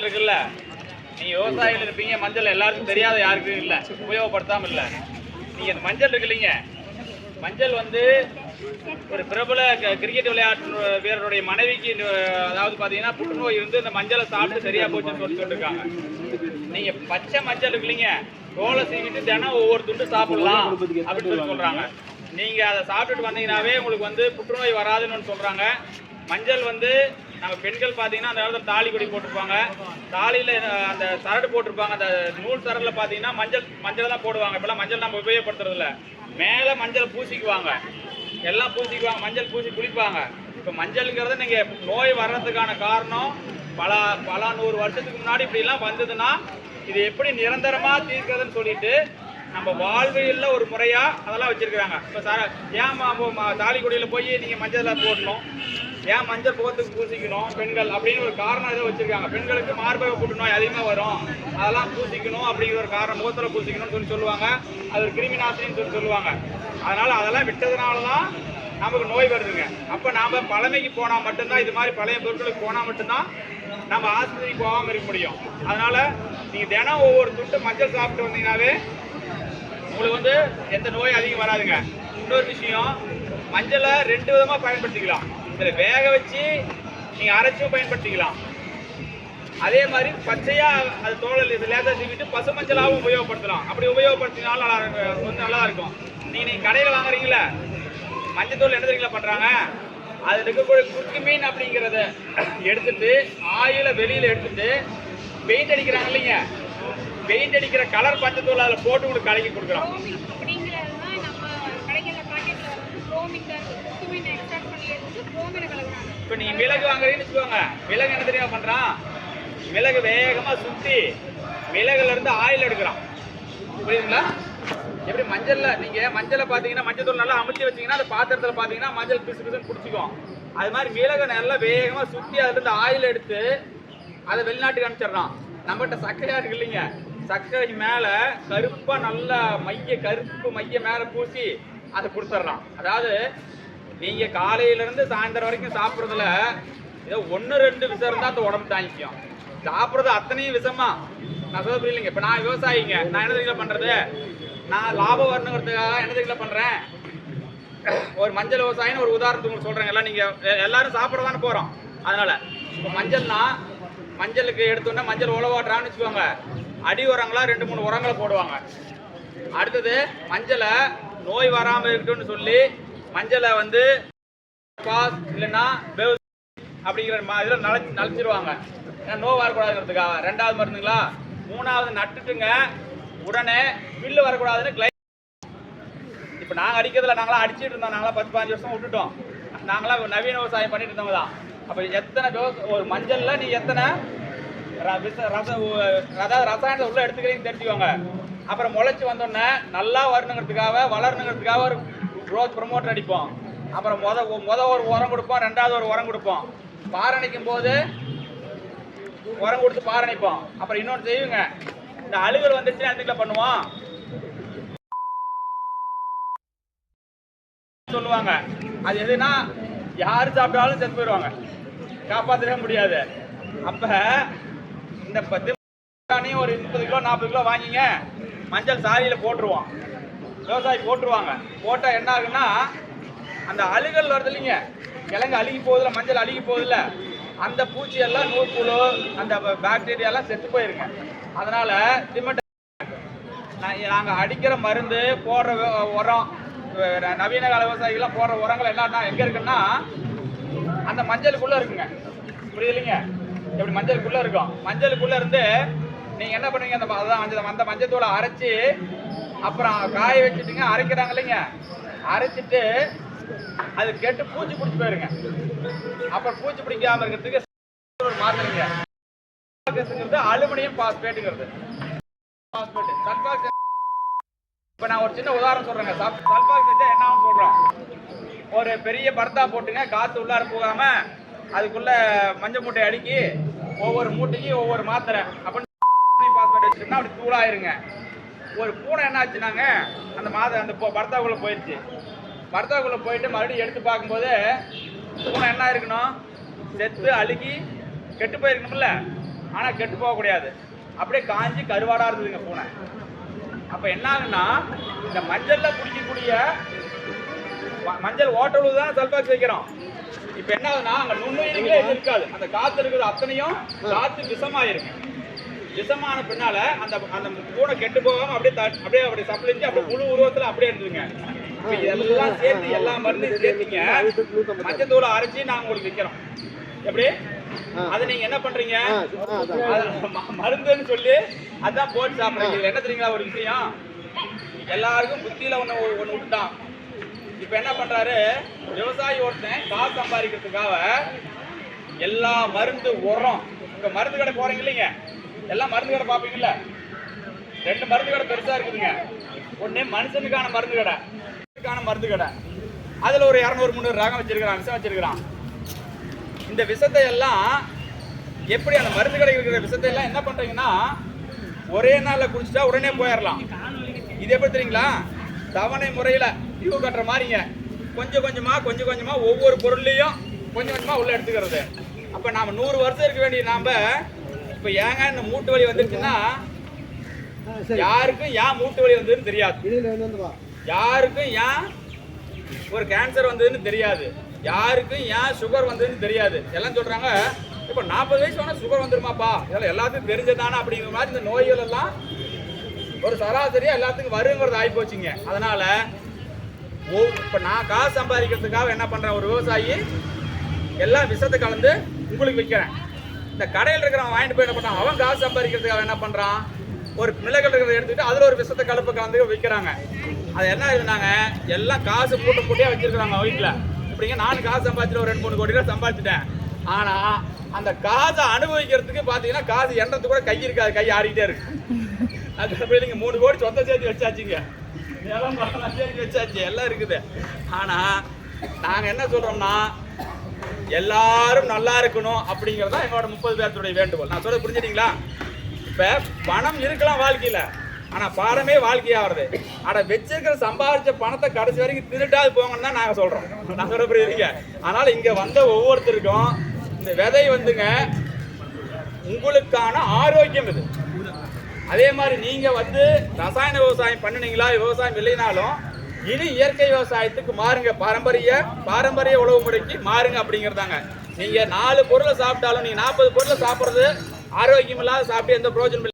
இருக்குல்ல, நீங்க விவசாயிகள் இருப்பீங்க, மஞ்சள் எல்லாருக்கும் தெரியாத யாருக்கும் இல்லை, உபயோகப்படுத்தாம இல்லை. நீங்க இந்த மஞ்சள் இருக்கு இல்லைங்க, மஞ்சள் வந்து ஒரு பிரபல கிரிக்கெட் விளையாட்டு வீரருடைய மனைவிக்கு அதாவது பாத்தீங்கன்னா புற்றுநோய் இருந்து இந்த மஞ்சளை சாப்பிட்டு சரியா போச்சுன்னு சொல்லிட்டு இருக்காங்க. நீங்க பச்சை மஞ்சள் இருக்கு இல்லைங்க, தோலை சீவிட்டு தினம் ஒவ்வொரு துண்டு சாப்பிடலாம் அப்படின்னு சொல்லி சொல்றாங்க. நீங்க அதை சாப்பிட்டுட்டு வந்தீங்கன்னாவே உங்களுக்கு வந்து புற்றுநோய் வராதுன்னு சொல்றாங்க. மஞ்சள் வந்து நம்ம பெண்கள் பார்த்தீங்கன்னா அந்த காலத்தில் தாலி கொடி போட்டிருப்பாங்க, தாலியில் அந்த சரடு போட்டிருப்பாங்க, அந்த நூல் சரடில் பார்த்தீங்கன்னா மஞ்சள் தான் போடுவாங்க. இப்போலாம் மஞ்சள் நம்ம உபயோகப்படுத்துறது இல்லை, மேலே மஞ்சள் பூசிக்குவாங்க, எல்லாம் பூசிக்குவாங்க, மஞ்சள் பூசி குளிப்பாங்க. இப்போ மஞ்சளுங்கிறத நீங்கள் நோய் வர்றதுக்கான காரணம் பல 100 வருஷத்துக்கு முன்னாடி இப்படிலாம் வந்ததுன்னா இது எப்படி நிரந்தரமாக தீர்க்கிறதுன்னு சொல்லிட்டு நம்ம வாழ்வியலில் ஒரு முறையாக அதெல்லாம் வச்சுருக்குறாங்க. இப்போ ஏன் தாலி கொடியில் போய் நீங்கள் மஞ்சள் போடணும், ஏன் மஞ்சள் முகத்துக்கு பூசிக்கணும் பெண்கள் அப்படின்னு ஒரு காரணம் இதை வச்சுருக்காங்க. பெண்களுக்கு மார்பக புற்றுநோய் அதிகமாக வரும், அதெல்லாம் பூசிக்கணும் அப்படிங்கிற ஒரு காரணம், முகத்தில் பூசிக்கணும்னு சொல்லுவாங்க. அது ஒரு கிருமி நாசினின்னு சொல்லுவாங்க. அதனால் அதெல்லாம் விட்டதுனால தான் நமக்கு நோய் வருதுங்க. அப்போ நாம் பழமைக்கு போனால் மட்டும்தான், இது மாதிரி பழைய பொருட்களுக்கு போனால் மட்டும்தான் நம்ம ஆஸ்பத்திரிக்கு போகாமல் இருக்க முடியும். அதனால் நீங்கள் தினம் ஒவ்வொரு துண்டு மஞ்சள் சாப்பிட்டு வந்தீங்கன்னாவே உங்களுக்கு வந்து எந்த நோய் அதிகம் வராதுங்க. இன்னொரு விஷயம், மஞ்சளை 2 விதமாக பயன்படுத்திக்கலாம். இதில் வேக வச்சு நீங்கள் அரைச்சும் பயன்படுத்திக்கலாம். அதே மாதிரி பச்சையாக அது தோழல் இது லேசாக சீவிட்டு பசு மஞ்சளாகவும் உபயோகப்படுத்தலாம். அப்படி உபயோகப்படுத்தினாலும் நல்லா இருக்கும். நீங்கள் கடையில் வாங்குறீங்களா, மஞ்சள் தூள் என்ன தெரியுங்களா பண்ணுறாங்க, அதில் இருக்கக்கூடிய குறுக்கு மீன் அப்படிங்கிறத எடுத்துட்டு ஆயில வெளியில் எடுத்துட்டு பெயிண்ட் அடிக்கிறாங்க இல்லைங்க, பெயிண்ட் அடிக்கிற கலர் பச்சை தூள் அதில் போட்டு உங்களுக்கு கலக்கி கொடுக்குறோம். இப்போ நீ மிளகு வாங்குறீங்கன்னு வச்சுக்கோங்க, மிளகு என்ன தெரியுமா பண்ணுறான், மிளகு வேகமாக சுற்றி மிளகுல இருந்து ஆயில் எடுக்கிறான். புரியுதுங்களா? எப்படி மஞ்சளில் நீங்கள் மஞ்சளை பார்த்தீங்கன்னா மஞ்சள் தூள் நல்லா அமுத்தி வச்சிங்கன்னா அந்த பாத்திரத்தில் பார்த்தீங்கன்னா மஞ்சள் பிசு பிசுன்னு பிடிச்சிக்கும். அது மாதிரி மிளகை நல்லா வேகமாக சுற்றி அதுலேருந்து ஆயில் எடுத்து அதை வெளிநாட்டுக்கு அனுப்பிச்சிடுறான். நம்மகிட்ட சர்க்கரையாக இருக்கு இல்லைங்க, சர்க்கரை மேலே கருப்பாக நல்லா கருப்பு மைய மேலே பூசி அதை கொடுத்துட்றான். அதாவது நீங்கள் காலையிலேருந்து சாயந்தரம் வரைக்கும் சாப்பிட்றதுல ஏதோ 1-2 விஷம் இருந்தால் அந்த உடம்பு தாங்கிக்கும். சாப்பிட்றது அத்தனையும் விஷமா நான் சொல்ல புரியலைங்க. இப்போ நான் விவசாயிங்க, நான் என்ன தெரியுங்களா பண்ணுறது, நான் லாபம் வரணுங்கிறதுக்காக என்ன தெரியுங்களா பண்ணுறேன், ஒரு மஞ்சள் விவசாயின்னு ஒரு உதாரணத்துக்கு உங்களுக்கு சொல்கிறேங்க. எல்லாம் நீங்கள் எல்லோரும் சாப்பிட தானே போகிறோம். அதனால் இப்போ மஞ்சள்னா மஞ்சளுக்கு எடுத்தோன்னா மஞ்சள் உழவாட்டுறான்னு வச்சுக்கோங்க, அடி உரங்களா 2-3 உரங்களை போடுவாங்க. அடுத்தது மஞ்சளை நோய் வராமல் இருக்கட்டும்னு சொல்லி மஞ்சளை வந்து பாஸ் இல்லைன்னா அப்படிங்கிற இதில் நனைச்சிருவாங்க, ஏன்னா நோய் வரக்கூடாதுங்கிறதுக்காக. 2வது மருந்துங்களா, 3வது நட்டுட்டுங்க உடனே பில்லு வரக்கூடாதுன்னு இப்போ நாங்கள் அடிக்கிறதுல நாங்களாம் அடிச்சுட்டு இருந்தோம், நாங்களாம் 10-15 வருஷம் விட்டுட்டோம். நாங்களாம் நவீன விவசாயம் பண்ணிட்டு இருந்தவங்க தான். அப்போ எத்தனை ஒரு மஞ்சளில் நீ எத்தனை அதாவது ரசாயனத்தை உள்ள எடுத்துக்கிறீங்கன்னு தெரிஞ்சுக்கோங்க. அப்புறம் முளைச்சி வந்தோடனே நல்லா வளரணுங்கிறதுக்காக ஒரு க்ரோத் ப்ரமோட்டர் அடிப்போம். அப்புறம் ஒரு உரம் கொடுப்போம், 2வது ஒரு உரம் கொடுப்போம், பாரணிக்கும் போது உரம் கொடுத்து பாரணிப்போம். அப்புறம் இன்னொன்று செய்யுங்க, இந்த அழுகல் வந்துச்சுன்னா எதுக்குல பண்ணுவோம் சொல்லுவாங்க. அது எதுனா யாரு சாப்பிட்டாலும் செத்து போயிடுவாங்க, காப்பாற்றவே முடியாது. அப்ப இந்த 10 ஒரு 30 கிலோ 40 கிலோ வாங்கிங்க, மஞ்சள் சாரியில போட்டுருவோம், விவசாயி போட்டுருவாங்க. போட்டால் என்ன ஆகுன்னா அந்த அழுகல் வருது இல்லைங்க, கிழங்கு அழுகி போகுதுல, மஞ்சள் அழுகி போகுதுல்ல, அந்த பூச்சியெல்லாம் நூற்புழு அந்த பாக்டீரியாலாம் செத்து போயிருங்க. அதனால சிமெண்ட் நாங்கள் அடிக்கிற மருந்து போடுற உரம், நவீன கால விவசாயிகள்லாம் போடுற உரங்கள் எல்லாம் எங்கே இருக்குன்னா அந்த மஞ்சளுக்குள்ளே இருக்குங்க. புரியுதுல்லைங்க? எப்படி மஞ்சளுக்குள்ளே இருக்கும், மஞ்சளுக்குள்ளே இருந்து நீங்கள் என்ன பண்ணுவீங்க, அந்த மஞ்சத்தூளை அரைச்சி அப்புறம் காய வச்சுட்டுங்க, அரைக்கிறாங்க இல்லைங்க, அரைச்சிட்டு அது கெட்டு பூச்சி பிடிச்சி போயிருங்க. அப்புறம் பூச்சி பிடிக்காமல் இருக்கிறதுக்கு ஒரு மாத்திரைங்க, அலுமினியம் பாஸ்பேட்டுங்கிறது. இப்போ நான் ஒரு சின்ன உதாரணம் சொல்கிறேங்க, சல்பாக்ஸ் வச்சா என்ன சொல்கிறோம், ஒரு பெரிய பர்தா போட்டுங்க, காற்று உள்ளார போகாமல் அதுக்குள்ளே மஞ்சள் மூட்டை அடுக்கி ஒவ்வொரு மூட்டைக்கும் ஒவ்வொரு மாத்திரை அப்படின்னு பாஸ்பேட் வச்சுட்டோம்னா அப்படி தூளாயிருங்க. ஒரு பூனை என்ன ஆச்சுனாங்க, அந்த பர்தாக்குள்ளே போயிடுச்சு. பர்தாக்குள்ளே போயிட்டு மறுபடியும் எடுத்து பார்க்கும்போது பூனை என்ன இருக்கணும், செத்து அழுகி கெட்டு போயிருக்கணும்ல. ஆனால் கெட்டு போகக்கூடாது. அப்படியே காஞ்சி கருவாடாக இருந்ததுங்க பூனை. அப்போ என்ன ஆகுன்னா இந்த மஞ்சளில் பிடிக்கக்கூடிய மஞ்சள் ஓட்டலு தான் சல்பாக்ஸ் வைக்கிறோம். இப்போ என்ன ஆகுதுன்னா அங்கே நுண்ணுயிரிகளே இருக்காது. அந்த காற்று இருக்கிற அத்தனையும் காற்று விஷமாயிருங்க. விஷமான பின்னால அந்த அந்த பூனை கெட்டு போகாமல் அப்படியே சப்ளிஞ்சு அப்படியே முழு உருவத்தில் அப்படியே இருந்துதுங்க. இப்போ இதெல்லாம் சேர்த்து எல்லா மருந்தையும் சேர்த்திங்க மஞ்சத்தூளை அரைச்சி நாங்கள் உங்களுக்கு விற்கிறோம். எப்படி அதை நீங்க என்ன பண்றீங்க? மருந்துன்னு சொல்லி அதான் போட்டு சாப்பிடுறீங்க. என்ன தெரியுங்களா ஒரு விஷயம், எல்லாருக்கும் புத்தியில ஒண்ணு விட்டுட்டான். இப்ப என்ன பண்றாரு விவசாயி ஒருத்தன் காசு சம்பாதிக்கிறதுக்காக எல்லா மருந்து உரம், இங்க மருந்து கடை போறீங்க இல்லைங்க, எல்லாம் மருந்து கடை பாப்பீங்கல்ல, 2 மருந்து கடை பெருசா இருக்குதுங்க. ஒண்ணு மனுஷனுக்கான மருந்து கடை, மருந்து கடை, அதுல ஒரு 200-300 ரகம் வச்சிருக்கிறான், விஷம் வச்சிருக்கிறான். இந்த விஷத்தை எல்லாம் எப்படி அந்த மருந்து கடை இருக்கிற விஷத்தை எல்லாம் என்ன பண்றீங்கன்னா ஒரே நாள்ல குடிச்சிட்டா உடனே போயிடலாம். இது எப்படி தெரியுங்களா, தவணை முறையில டியூ கட்டுற மாதிரிங்க, கொஞ்சம் கொஞ்சமா ஒவ்வொரு பொருளையும் கொஞ்சம் கொஞ்சமா உள்ள எடுத்துக்கிறது. அப்ப நாம 100 வருஷம் இருக்க வேண்டிய நாம இப்ப ஏங்க இந்த மூட்டு வலி வந்துருச்சுன்னா யாருக்கும் ஏன் மூட்டு வலி வந்ததுன்னு தெரியாது, யாருக்கும் ஏன் ஒரு கேன்சர் வந்ததுன்னு தெரியாது, யாருக்கும் ஏன் சுகர் வந்ததுன்னு தெரியாது. எல்லாம் சொல்றாங்க இப்போ 40 வயசு வேணா சுகர் வந்துருமாப்பா, இதெல்லாம் எல்லாத்துக்கும் தெரிஞ்சதானே அப்படிங்கிற மாதிரி இந்த நோய்கள் எல்லாம் ஒரு சராசரியா எல்லாத்துக்கும் வருங்கிறது ஆகி போச்சுங்க. அதனால இப்போ நான் காசு சம்பாதிக்கிறதுக்காக என்ன பண்றேன், ஒரு விவசாயி எல்லாம் விஷத்தை கலந்து உங்களுக்கு விற்கிறேன். இந்த கடையில் இருக்கிறவன் வாங்கிட்டு போய் என்ன பண்றான், அவன் காசு சம்பாதிக்கிறதுக்காக என்ன பண்றான், ஒரு மிளகல் இருக்கிறத எடுத்துக்கிட்டு அதுல ஒரு விஷத்தை கலப்பு கலந்து விற்கிறாங்க. அது என்ன இருந்தாங்க எல்லாம் காசு மூட்டையா வச்சிருக்கிறாங்க வீட்டுல. இப்படிங்க நானும் காசு சம்பாதிச்சுட்டு ஒரு 2-3 கோடி ரூபாய் சம்பாதிச்சுட்டேன். ஆனா அந்த காசை அனுபவிக்கிறதுக்கு பாத்தீங்கன்னா காசு எண்ணத்துக்கு கூட கை இருக்காது, கை ஆடிக்கிட்டே இருக்கு. அது நீங்க 3 கோடி சொந்த சேர்த்து வச்சாச்சுங்க, சேர்த்து வச்சாச்சு, எல்லாம் இருக்குது. ஆனா நாங்க என்ன சொல்றோம்னா எல்லாரும் நல்லா இருக்கணும் அப்படிங்கறதா எங்களோட 30 பேர்த்துடைய வேண்டுகோள். நான் சொல்ல புரிஞ்சுட்டீங்களா? இப்ப பணம் இருக்கலாம் வாழ்க்கையில, ஆனா பாடமே வாழ்க்கையாகிறது. ஆனா வச்சிருக்கிற சம்பாதிச்ச பணத்தை கடைசி வரைக்கும் திருட்டாது போங்கன்னு தான் நாங்க சொல்றோம். நாங்க சொல்ல புரியுதுங்க. அதனால இங்க வந்த ஒவ்வொருத்தருக்கும் இந்த விதை வந்துங்க உங்களுக்கான ஆரோக்கியம் இது. அதே மாதிரி நீங்க வந்து ரசாயன விவசாயம் பண்ணினீங்களா, விவசாயம் இல்லைனாலும் இனி இயற்கை விவசாயத்துக்கு மாறுங்க, பாரம்பரிய உழவு முறைக்கு மாறுங்க அப்படிங்கிறதாங்க. நீங்க 4 பொருளை சாப்பிட்டாலும் நீங்க 40 பொருளை சாப்பிட்றது ஆரோக்கியம் இல்லாத சாப்பிட்டு எந்த பிரயோஜனம் இல்லை.